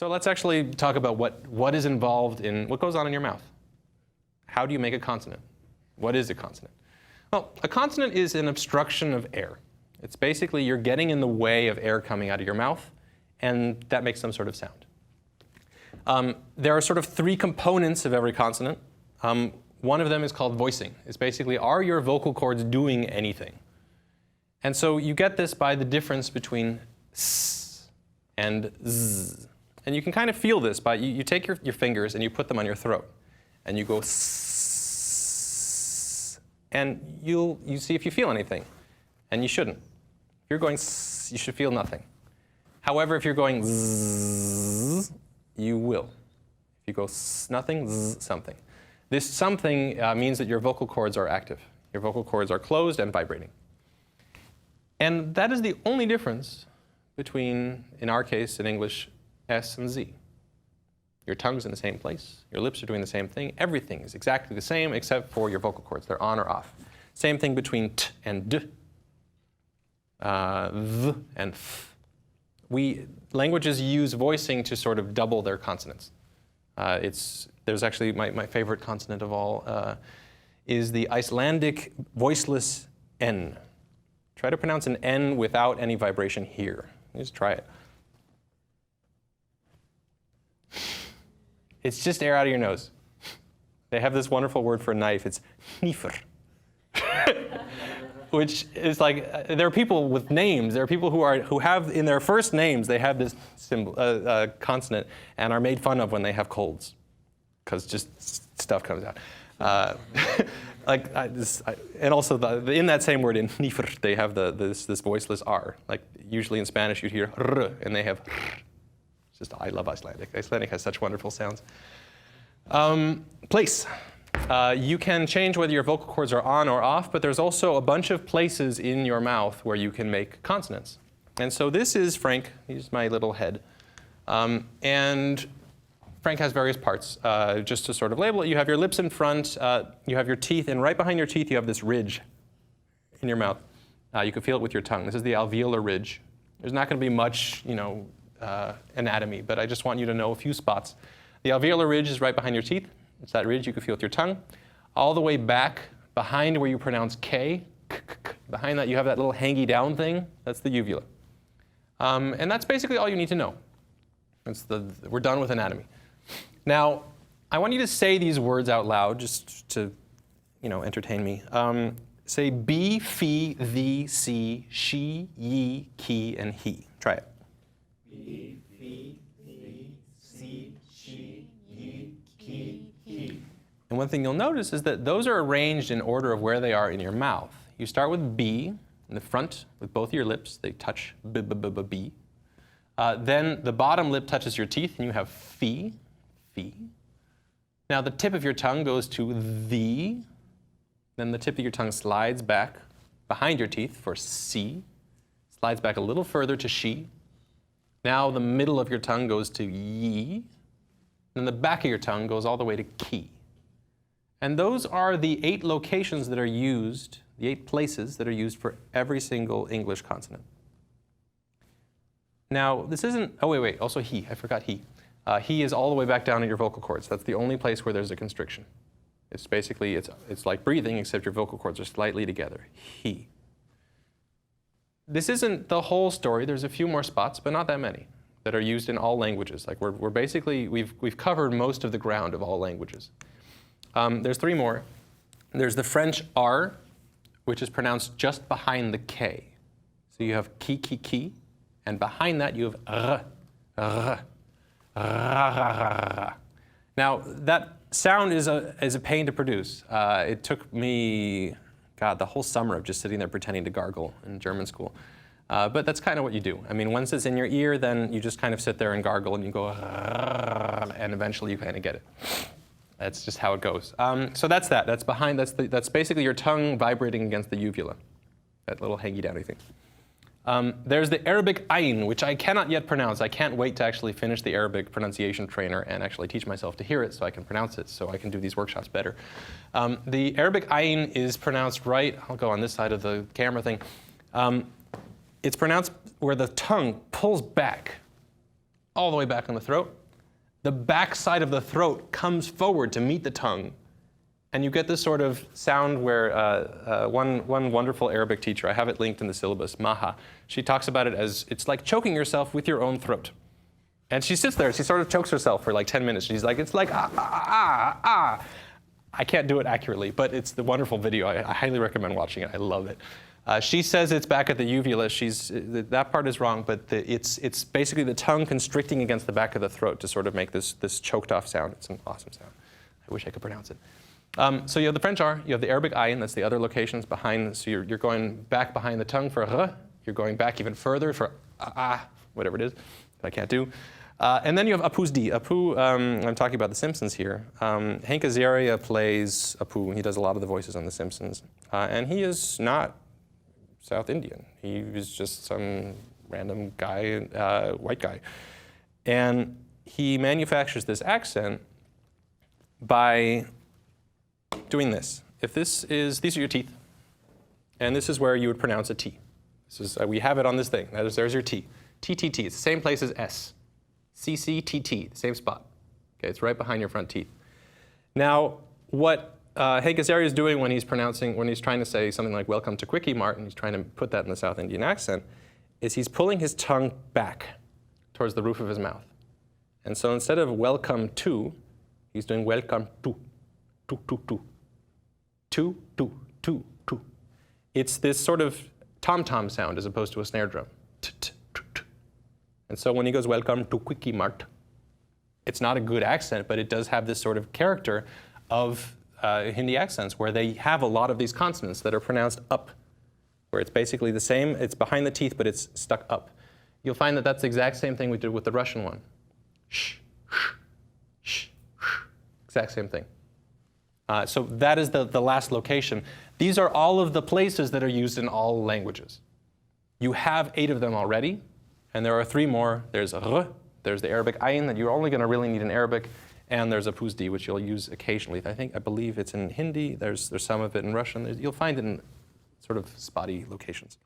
So let's actually talk about what is involved in what goes on in your mouth. How do you make a consonant? What is a consonant? Well, a consonant is an obstruction of air. It's basically you're getting in the way of air coming out of your mouth, and that makes some sort of sound. There are sort of three components of every consonant. One of them is called voicing. It's basically, are your vocal cords doing anything? And so you get this by the difference between s and z. And you can kind of feel this by, you take your fingers and you put them on your throat. And you go s, and you see if you feel anything. And you shouldn't. If you're going s, you should feel nothing. However, if you're going z, you will. If you go s, nothing, z, something. This something means that your vocal cords are active. Your vocal cords are closed and vibrating. And that is the only difference between, in our case, in English, S and Z. Your tongue's in the same place. Your lips are doing the same thing. Everything is exactly the same except for your vocal cords. They're on or off. Same thing between T and D, V and F. Languages use voicing to sort of double their consonants. There's actually, my favorite consonant of all is the Icelandic Voiceless N. Try to pronounce an N without any vibration here. Just try it. It's just air out of your nose. They have this wonderful word for a knife. It's hnífur. Which is like, there are people with names. There are people who have, in their first names, they have this symbol, consonant, and are made fun of when they have colds, because just stuff comes out. And also, in that same word, in hnífur, they have this voiceless R. Like, usually in Spanish, you'd hear r, and they have r. It's just, I love Icelandic. Icelandic has such wonderful sounds. Place. You can change whether your vocal cords are on or off, but there's also a bunch of places in your mouth where you can make consonants. And so this is Frank. He's my little head. And Frank has various parts. Just to sort of label it, you have your lips in front, you have your teeth, and right behind your teeth you have this ridge in your mouth. You can feel it with your tongue. This is the alveolar ridge. There's not going to be much, anatomy, but I just want you to know a few spots. The alveolar ridge is right behind your teeth. It's that ridge you can feel with your tongue. All the way back behind where you pronounce K, behind that you have that little hangy down thing. That's the uvula. And that's basically all you need to know. We're done with anatomy. Now, I want you to say these words out loud just to, entertain me. Say be, fee, thee, see, she, ye, ki, and he. Try it. Be, fee, thee, see, she, ye, ki, he. And one thing you'll notice is that those are arranged in order of where they are in your mouth. You start with B in the front with both your lips. They touch b, b, b, b, b. Then the bottom lip touches your teeth, and you have fee, fee. Now the tip of your tongue goes to the. Then the tip of your tongue slides back behind your teeth for C. Slides back a little further to she. Now the middle of your tongue goes to ye. Then the back of your tongue goes all the way to ki. And those are the 8 locations that are used, the 8 places that are used for every single English consonant. Now, this isn't, oh wait, also he, I forgot he. He is all the way back down in your vocal cords. That's the only place where there's a constriction. It's basically, it's like breathing, except your vocal cords are slightly together. He. This isn't the whole story. There's a few more spots, but not that many, that are used in all languages. Like we're basically, we've covered most of the ground of all languages. There's 3 more. There's the French R, which is pronounced just behind the K. So you have ki, ki, ki, and behind that you have r, r, r. Now that sound is a pain to produce. It took me, the whole summer of just sitting there pretending to gargle in German school. But that's kind of what you do. I mean, once it's in your ear, then you just kind of sit there and gargle, and you go, and eventually you kind of get it. That's just how it goes. So that's that. That's behind. That's basically your tongue vibrating against the uvula, that little hangy downy thing. There's the Arabic ayn, which I cannot yet pronounce. I can't wait to actually finish the Arabic pronunciation trainer and actually teach myself to hear it so I can pronounce it, so I can do these workshops better. The Arabic ayn is pronounced right. I'll go on this side of the camera thing. It's pronounced where the tongue pulls back all the way back on the throat. The back side of the throat comes forward to meet the tongue. And you get this sort of sound where one wonderful Arabic teacher, I have it linked in the syllabus, Maha, she talks about it as it's like choking yourself with your own throat. And she sits there, she sort of chokes herself for like 10 minutes. She's like, it's like, ah, ah, ah, ah. I can't do it accurately, but it's the wonderful video. I highly recommend watching it. I love it. She says it's back at the uvula. That part is wrong, but it's basically the tongue constricting against the back of the throat to sort of make this choked off sound. It's an awesome sound. I wish I could pronounce it. So you have the French R, you have the Arabic ayin, that's the other locations behind. So you're going back behind the tongue for r, you're going back even further for ah, whatever it is that I can't do. And then you have Apu's D. Apu, I'm talking about The Simpsons here. Hank Azaria plays Apu. He does a lot of the voices on The Simpsons. And he is not South Indian. He is just some random guy, white guy. And he manufactures this accent by doing this. If these are your teeth, and this is where you would pronounce a T. This is, we have it on this thing. There's your T. T-T-T, it's the same place as S. C-C-T-T, the same spot. Okay, it's right behind your front teeth. Now, what Hank Azaria is doing when he's trying to say something like welcome to Quickie Mart, and he's trying to put that in the South Indian accent, is he's pulling his tongue back towards the roof of his mouth. And so instead of welcome to, he's doing welcome to. It's this sort of tom-tom sound as opposed to a snare drum. And so when he goes, welcome to Quickie Mart, it's not a good accent, but it does have this sort of character of Hindi accents where they have a lot of these consonants that are pronounced up, where it's basically the same, it's behind the teeth, but it's stuck up. You'll find that that's the exact same thing we did with the Russian one. Sh, sh, sh, sh. Exact same thing. So that is the last location. These are all of the places that are used in all languages. You have 8 of them already, and there are 3 more. There's r, there's the Arabic ayin that you're only going to really need in Arabic, and there's Apu's D, which you'll use occasionally. I believe it's in Hindi. There's some of it in Russian. You'll find it in sort of spotty locations.